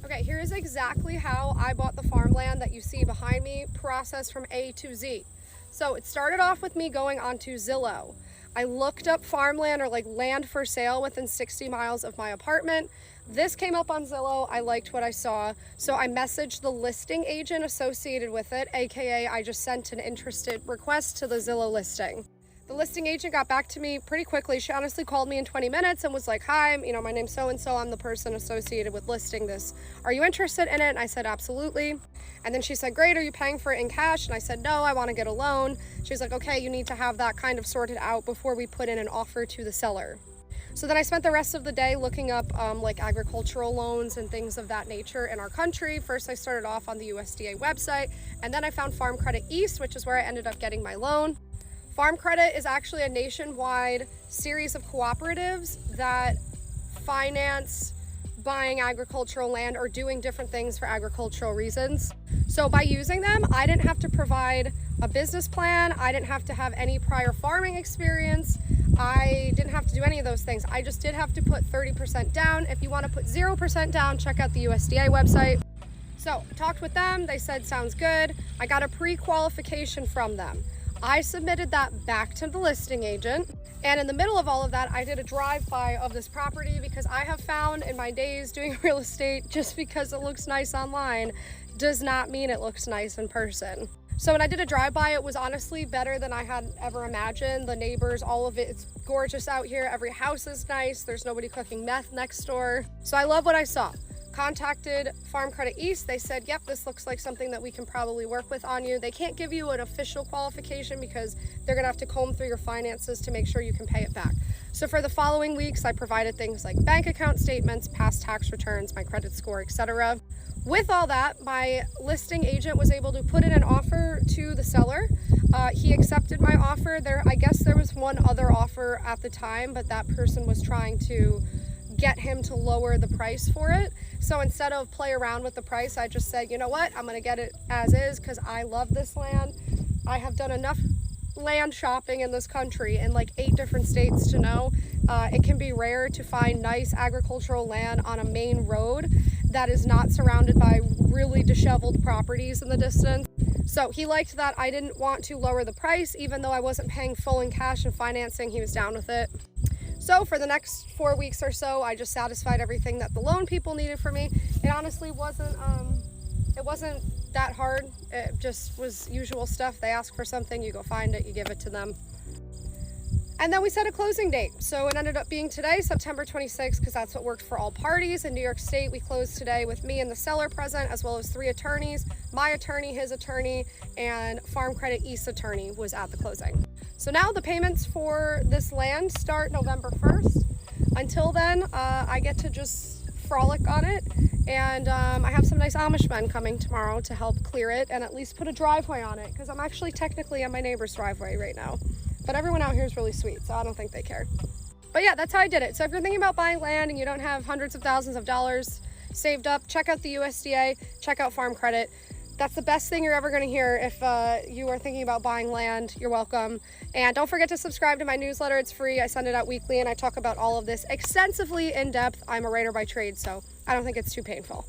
Okay, here is exactly how I bought the farmland that you see behind me, processed from A to Z. So it started off with me going onto Zillow. I looked up farmland or like land for sale within 60 miles of my apartment. This came up on Zillow. I liked what I saw. So I messaged the listing agent associated with it, AKA I just sent an interested request to the Zillow listing. The listing agent got back to me pretty quickly. She honestly called me in 20 minutes and was like, hi, my name's so-and-so. I'm the person associated with listing this. Are you interested in it? And I said, absolutely. And then she said, great, are you paying for it in cash? And I said, no, I want to get a loan. She's like, okay, you need to have that kind of sorted out before we put in an offer to the seller. So then I spent the rest of the day looking up like agricultural loans and things of that nature in our country. First, I started off on the USDA website, and then I found Farm Credit East, which is where I ended up getting my loan. Farm Credit is actually a nationwide series of cooperatives that finance buying agricultural land or doing different things for agricultural reasons. So by using them, I didn't have to provide a business plan. I didn't have to have any prior farming experience. I didn't have to do any of those things. I just did have to put 30% down. If you want to put 0% down, check out the USDA website. So I talked with them. They said, sounds good. I got a pre-qualification from them. I submitted that back to the listing agent, and in the middle of all of that, I did a drive-by of this property because I have found in my days doing real estate, just because it looks nice online does not mean it looks nice in person. So when I did a drive-by, it was honestly better than I had ever imagined. The neighbors, all of it, it's gorgeous out here. Every house is nice. There's nobody cooking meth next door. So I love what I saw. Contacted Farm Credit East. They said, yep, this looks like something that we can probably work with on you. They can't give you an official qualification because they're gonna have to comb through your finances to make sure you can pay it back. So for the following weeks, I provided things like bank account statements, past tax returns, my credit score, etc. With all that, my listing agent was able to put in an offer to the seller. He accepted my offer. I guess there was one other offer at the time, but that person was trying to get him to lower the price for it. So instead of play around with the price, I just said, you know what, I'm gonna get it as is because I love this land. I have done enough land shopping in this country in like 8 different states to know it can be rare to find nice agricultural land on a main road that is not surrounded by really disheveled properties in the distance. So he liked that I didn't want to lower the price, even though I wasn't paying full in cash and financing, he was down with it. So for the next 4 weeks or so, I just satisfied everything that the loan people needed from me. It honestly wasn't that hard. It just was usual stuff. They ask for something, you go find it, you give it to them. And then we set a closing date. So it ended up being today, September 26th, because that's what worked for all parties. In New York State, we closed today with me and the seller present, as well as 3 attorneys. My attorney, his attorney, and Farm Credit East's attorney was at the closing. So now the payments for this land start November 1st. Until then, I get to just frolic on it. And I have some nice Amish men coming tomorrow to help clear it and at least put a driveway on it, because I'm actually technically on my neighbor's driveway right now. But everyone out here is really sweet, so I don't think they care. But yeah, that's how I did it. So if you're thinking about buying land and you don't have hundreds of thousands of dollars saved up, check out the USDA, check out Farm Credit. That's the best thing you're ever gonna hear if you are thinking about buying land. You're welcome. And don't forget to subscribe to my newsletter. It's free. I send it out weekly and I talk about all of this extensively in depth. I'm a writer by trade, so I don't think it's too painful.